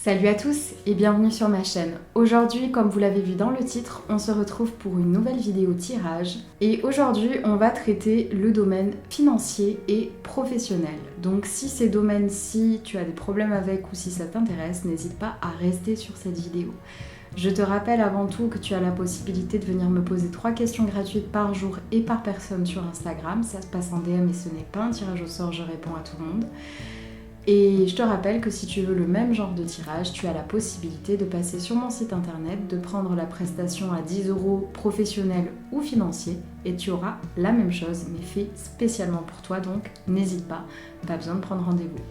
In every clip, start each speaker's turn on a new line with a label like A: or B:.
A: Salut à tous et bienvenue sur ma chaîne. Aujourd'hui, comme vous l'avez vu dans le titre, on se retrouve pour une nouvelle vidéo tirage. Et aujourd'hui, on va traiter le domaine financier et professionnel. Donc si ces domaines-ci, tu as des problèmes avec ou si ça t'intéresse, n'hésite pas à rester sur cette vidéo. Je te rappelle avant tout que tu as la possibilité de venir me poser 3 questions gratuites par jour et par personne sur Instagram. Ça se passe en DM et ce n'est pas un tirage au sort, je réponds à tout le monde. Et je te rappelle que si tu veux le même genre de tirage, tu as la possibilité de passer sur mon site internet, de prendre la prestation à 10 € professionnel ou financier et tu auras la même chose mais fait spécialement pour toi, donc n'hésite pas besoin de prendre rendez-vous.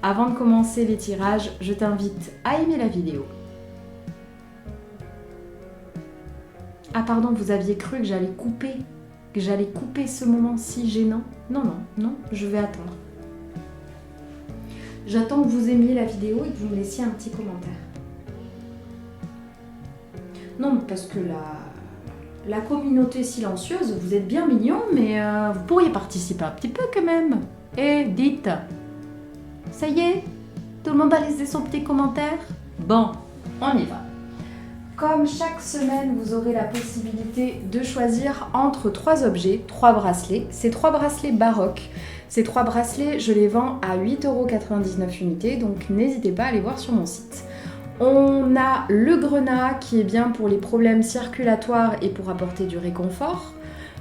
A: Avant de commencer les tirages, je t'invite à aimer la vidéo. Ah pardon, vous aviez cru que j'allais couper ce moment si gênant? Non, je vais attendre. J'attends que vous aimiez la vidéo et que vous me laissiez un petit commentaire. Non, parce que la communauté silencieuse, vous êtes bien mignons, mais vous pourriez participer un petit peu quand même. Eh, dites, ça y est, tout le monde a laissé son petit commentaire? Bon, on y va. Comme chaque semaine, vous aurez la possibilité de choisir entre 3 objets, 3 bracelets. Ces 3 bracelets baroques. Ces 3 bracelets, je les vends à 8,99 € unité, donc n'hésitez pas à aller voir sur mon site. On a le grenat qui est bien pour les problèmes circulatoires et pour apporter du réconfort.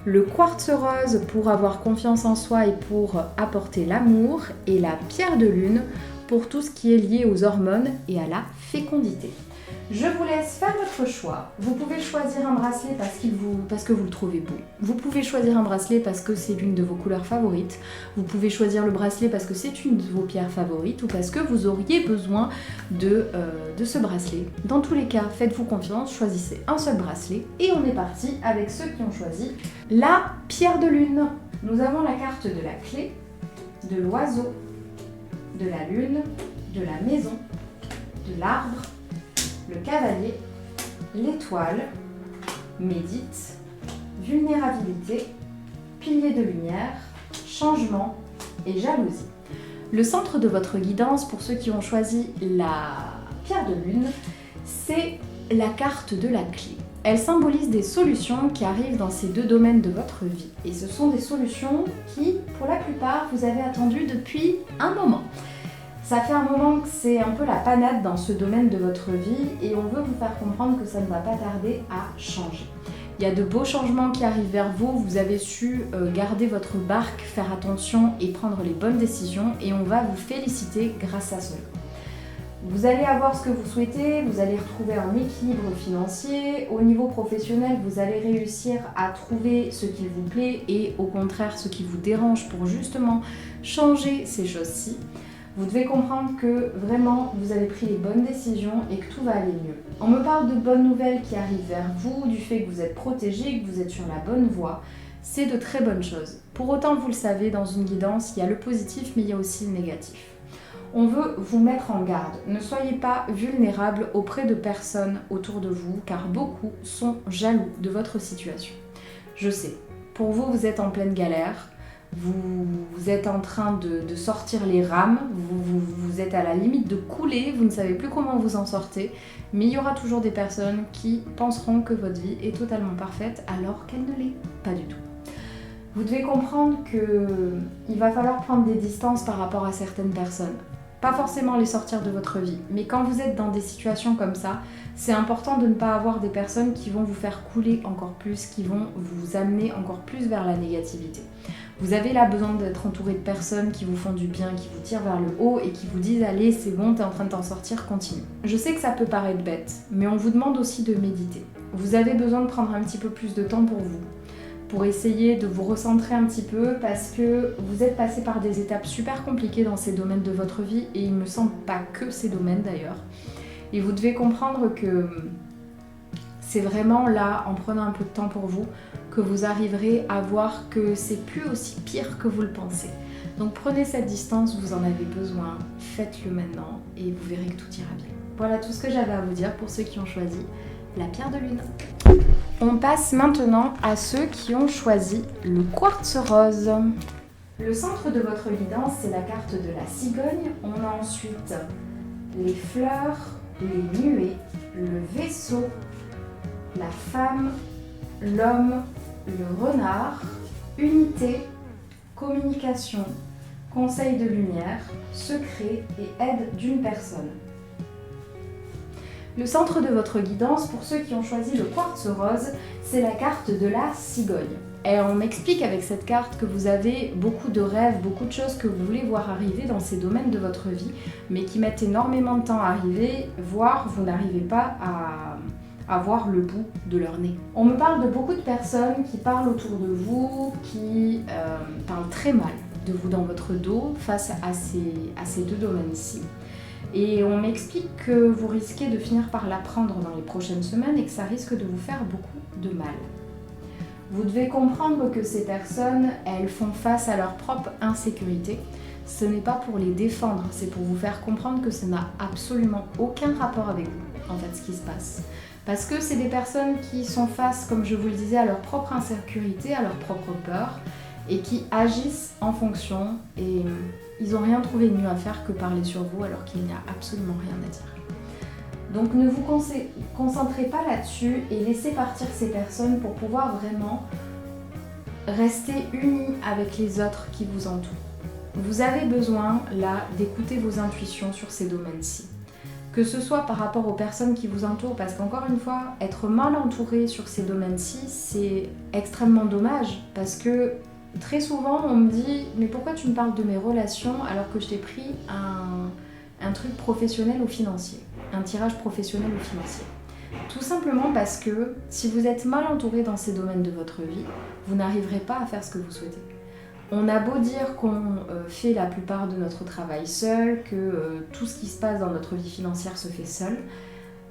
A: Le quartz rose pour avoir confiance en soi et pour apporter l'amour. Et la pierre de lune pour tout ce qui est lié aux hormones et à la fécondité. Je vous laisse faire votre choix. Vous pouvez choisir un bracelet parce que vous le trouvez beau. Vous pouvez choisir un bracelet parce que c'est l'une de vos couleurs favorites. Vous pouvez choisir le bracelet parce que c'est une de vos pierres favorites ou parce que vous auriez besoin de ce bracelet. Dans tous les cas, faites-vous confiance, choisissez un seul bracelet et on est parti avec ceux qui ont choisi la pierre de lune. Nous avons la carte de la clé, de l'oiseau, de la lune, de la maison, de l'arbre, le cavalier, l'étoile, médite, vulnérabilité, pilier de lumière, changement et jalousie. Le centre de votre guidance, pour ceux qui ont choisi la pierre de lune, c'est la carte de la clé. Elle symbolise des solutions qui arrivent dans ces 2 domaines de votre vie. Et ce sont des solutions qui, pour la plupart, vous avez attendues depuis un moment. Ça fait un moment que c'est un peu la panade dans ce domaine de votre vie et on veut vous faire comprendre que ça ne va pas tarder à changer. Il y a de beaux changements qui arrivent vers vous, vous avez su garder votre barque, faire attention et prendre les bonnes décisions et on va vous féliciter grâce à cela. Vous allez avoir ce que vous souhaitez, vous allez retrouver un équilibre financier. Au niveau professionnel, vous allez réussir à trouver ce qui vous plaît et au contraire ce qui vous dérange pour justement changer ces choses-ci. Vous devez comprendre que vraiment vous avez pris les bonnes décisions et que tout va aller mieux. On me parle de bonnes nouvelles qui arrivent vers vous, du fait que vous êtes protégé, que vous êtes sur la bonne voie. C'est de très bonnes choses. Pour autant, vous le savez, dans une guidance, il y a le positif mais il y a aussi le négatif. On veut vous mettre en garde. Ne soyez pas vulnérable auprès de personnes autour de vous car beaucoup sont jaloux de votre situation. Je sais, pour vous, vous êtes en pleine galère. Vous êtes en train de sortir les rames, vous êtes à la limite de couler, vous ne savez plus comment vous en sortez, mais il y aura toujours des personnes qui penseront que votre vie est totalement parfaite alors qu'elle ne l'est pas du tout. Vous devez comprendre qu'il va falloir prendre des distances par rapport à certaines personnes. Pas forcément les sortir de votre vie, mais quand vous êtes dans des situations comme ça, c'est important de ne pas avoir des personnes qui vont vous faire couler encore plus, qui vont vous amener encore plus vers la négativité. Vous avez là besoin d'être entouré de personnes qui vous font du bien, qui vous tirent vers le haut et qui vous disent « Allez, c'est bon, t'es en train de t'en sortir, continue ». Je sais que ça peut paraître bête, mais on vous demande aussi de méditer. Vous avez besoin de prendre un petit peu plus de temps pour vous, pour essayer de vous recentrer un petit peu parce que vous êtes passé par des étapes super compliquées dans ces domaines de votre vie et il me semble pas que ces domaines d'ailleurs. Et vous devez comprendre que c'est vraiment là, en prenant un peu de temps pour vous, que vous arriverez à voir que c'est plus aussi pire que vous le pensez. Donc prenez cette distance, vous en avez besoin, faites-le maintenant et vous verrez que tout ira bien. Voilà tout ce que j'avais à vous dire pour ceux qui ont choisi la pierre de lune. On passe maintenant à ceux qui ont choisi le quartz rose. Le centre de votre guidance, c'est la carte de la cigogne. On a ensuite les fleurs, les nuées, le vaisseau, la femme, l'homme, le renard, unité, communication, conseil de lumière, secret et aide d'une personne. Le centre de votre guidance, pour ceux qui ont choisi le quartz rose, c'est la carte de la cigogne. Et on m'explique avec cette carte que vous avez beaucoup de rêves, beaucoup de choses que vous voulez voir arriver dans ces domaines de votre vie, mais qui mettent énormément de temps à arriver, voire vous n'arrivez pas à voir le bout de leur nez. On me parle de beaucoup de personnes qui parlent autour de vous, qui parlent très mal de vous dans votre dos face à ces deux domaines-ci. Et on m'explique que vous risquez de finir par l'apprendre dans les prochaines semaines et que ça risque de vous faire beaucoup de mal. Vous devez comprendre que ces personnes, elles font face à leur propre insécurité. Ce n'est pas pour les défendre, c'est pour vous faire comprendre que ça n'a absolument aucun rapport avec vous, en fait, ce qui se passe. Parce que c'est des personnes qui sont face, comme je vous le disais, à leur propre insécurité, à leur propre peur, et qui agissent en fonction, et ils n'ont rien trouvé de mieux à faire que parler sur vous alors qu'il n'y a absolument rien à dire. Donc ne vous concentrez pas là-dessus et laissez partir ces personnes pour pouvoir vraiment rester unis avec les autres qui vous entourent. Vous avez besoin là d'écouter vos intuitions sur ces domaines-ci. Que ce soit par rapport aux personnes qui vous entourent, parce qu'encore une fois, être mal entouré sur ces domaines-ci, c'est extrêmement dommage, parce que très souvent on me dit « mais pourquoi tu me parles de mes relations alors que je t'ai pris un truc professionnel ou financier, un tirage professionnel ou financier ?» Tout simplement parce que si vous êtes mal entouré dans ces domaines de votre vie, vous n'arriverez pas à faire ce que vous souhaitez. On a beau dire qu'on fait la plupart de notre travail seul, que tout ce qui se passe dans notre vie financière se fait seul.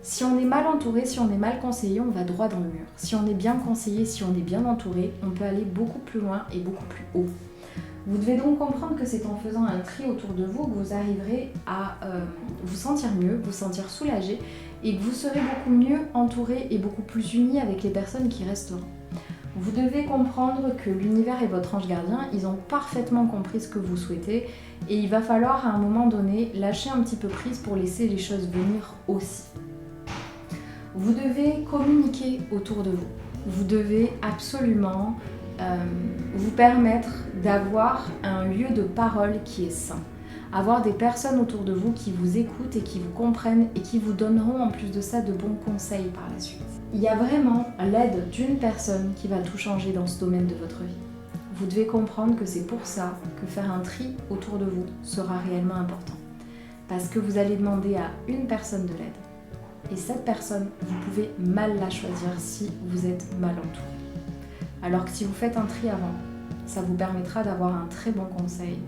A: Si on est mal entouré, si on est mal conseillé, on va droit dans le mur. Si on est bien conseillé, si on est bien entouré, on peut aller beaucoup plus loin et beaucoup plus haut. Vous devez donc comprendre que c'est en faisant un tri autour de vous que vous arriverez à vous sentir mieux, vous sentir soulagé et que vous serez beaucoup mieux entouré et beaucoup plus unis avec les personnes qui resteront. Vous devez comprendre que l'univers et votre ange gardien, ils ont parfaitement compris ce que vous souhaitez et il va falloir à un moment donné lâcher un petit peu prise pour laisser les choses venir aussi. Vous devez communiquer autour de vous. Vous devez absolument vous permettre d'avoir un lieu de parole qui est sain. Avoir des personnes autour de vous qui vous écoutent et qui vous comprennent et qui vous donneront en plus de ça de bons conseils par la suite. Il y a vraiment l'aide d'une personne qui va tout changer dans ce domaine de votre vie. Vous devez comprendre que c'est pour ça que faire un tri autour de vous sera réellement important. Parce que vous allez demander à une personne de l'aide. Et cette personne, vous pouvez mal la choisir si vous êtes mal entouré. Alors que si vous faites un tri avant, ça vous permettra d'avoir un très bon conseil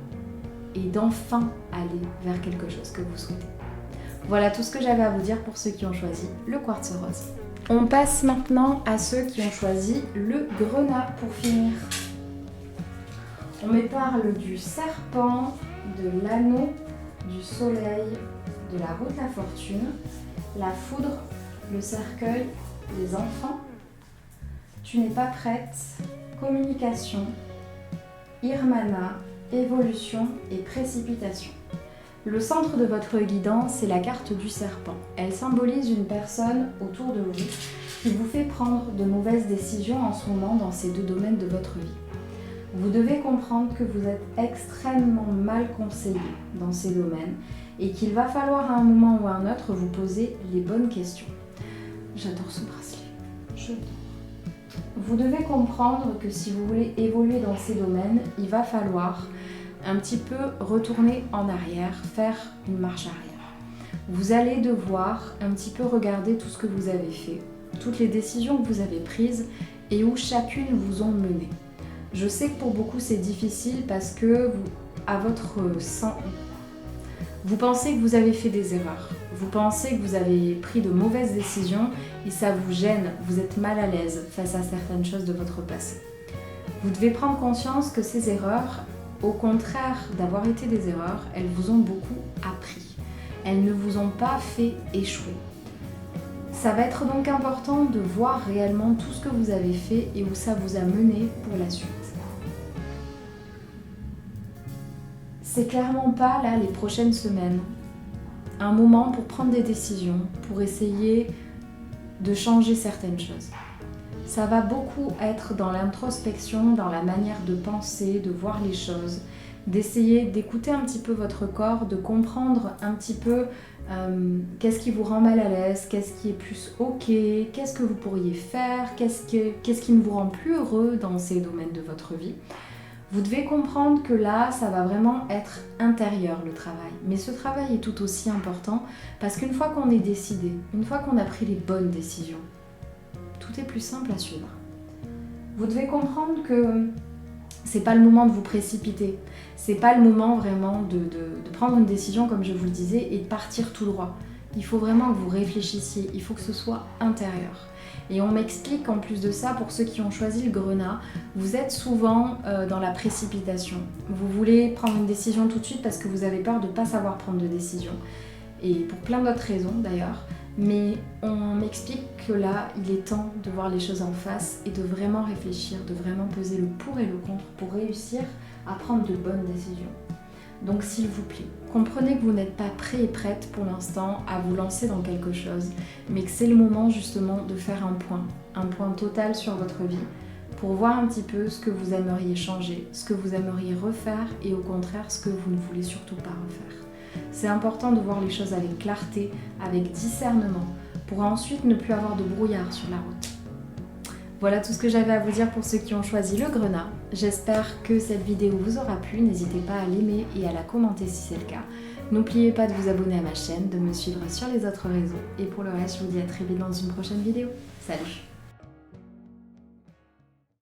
A: et d'enfin aller vers quelque chose que vous souhaitez. Voilà tout ce que j'avais à vous dire pour ceux qui ont choisi le quartz rose. On passe maintenant à ceux qui ont choisi le grenat pour finir. On me parle du serpent, de l'anneau, du soleil, de la roue de la fortune, la foudre, le cercueil, les enfants. Tu n'es pas prête, communication, Irmana, évolution et précipitation. Le centre de votre guidance, c'est la carte du serpent. Elle symbolise une personne autour de vous qui vous fait prendre de mauvaises décisions en ce moment dans ces deux domaines de votre vie. Vous devez comprendre que vous êtes extrêmement mal conseillé dans ces domaines et qu'il va falloir à un moment ou à un autre vous poser les bonnes questions. J'adore ce bracelet, j'adore. Vous devez comprendre que si vous voulez évoluer dans ces domaines, il va falloir un petit peu retourner en arrière, faire une marche arrière. Vous allez devoir un petit peu regarder tout ce que vous avez fait, toutes les décisions que vous avez prises et où chacune vous ont mené. Je sais que pour beaucoup c'est difficile parce que vous pensez que vous avez fait des erreurs, vous pensez que vous avez pris de mauvaises décisions et ça vous gêne, vous êtes mal à l'aise face à certaines choses de votre passé. Vous devez prendre conscience que ces erreurs, au contraire d'avoir été des erreurs, elles vous ont beaucoup appris. Elles ne vous ont pas fait échouer. Ça va être donc important de voir réellement tout ce que vous avez fait et où ça vous a mené pour la suite. C'est clairement pas là les prochaines semaines un moment pour prendre des décisions, pour essayer de changer certaines choses. Ça va beaucoup être dans l'introspection, dans la manière de penser, de voir les choses, d'essayer d'écouter un petit peu votre corps, de comprendre un petit peu qu'est-ce qui vous rend mal à l'aise, qu'est-ce qui est plus ok, qu'est-ce que vous pourriez faire, qu'est-ce qui ne vous rend plus heureux dans ces domaines de votre vie. Vous devez comprendre que là, ça va vraiment être intérieur le travail. Mais ce travail est tout aussi important parce qu'une fois qu'on est décidé, une fois qu'on a pris les bonnes décisions, tout est plus simple à suivre. Vous devez comprendre que c'est pas le moment de vous précipiter. C'est pas le moment vraiment de prendre une décision, comme je vous le disais, et de partir tout droit. Il faut vraiment que vous réfléchissiez, il faut que ce soit intérieur. Et on m'explique qu'en plus de ça, pour ceux qui ont choisi le grenat, vous êtes souvent dans la précipitation. Vous voulez prendre une décision tout de suite parce que vous avez peur de ne pas savoir prendre de décision. Et pour plein d'autres raisons d'ailleurs. Mais on m'explique que là, il est temps de voir les choses en face et de vraiment réfléchir, de vraiment peser le pour et le contre pour réussir à prendre de bonnes décisions. Donc s'il vous plaît, comprenez que vous n'êtes pas prêt et prête pour l'instant à vous lancer dans quelque chose, mais que c'est le moment justement de faire un point total sur votre vie, pour voir un petit peu ce que vous aimeriez changer, ce que vous aimeriez refaire et au contraire ce que vous ne voulez surtout pas refaire. C'est important de voir les choses avec clarté, avec discernement, pour ensuite ne plus avoir de brouillard sur la route. Voilà tout ce que j'avais à vous dire pour ceux qui ont choisi le grenat. J'espère que cette vidéo vous aura plu. N'hésitez pas à l'aimer et à la commenter si c'est le cas. N'oubliez pas de vous abonner à ma chaîne, de me suivre sur les autres réseaux. Et pour le reste, je vous dis à très vite dans une prochaine vidéo. Salut!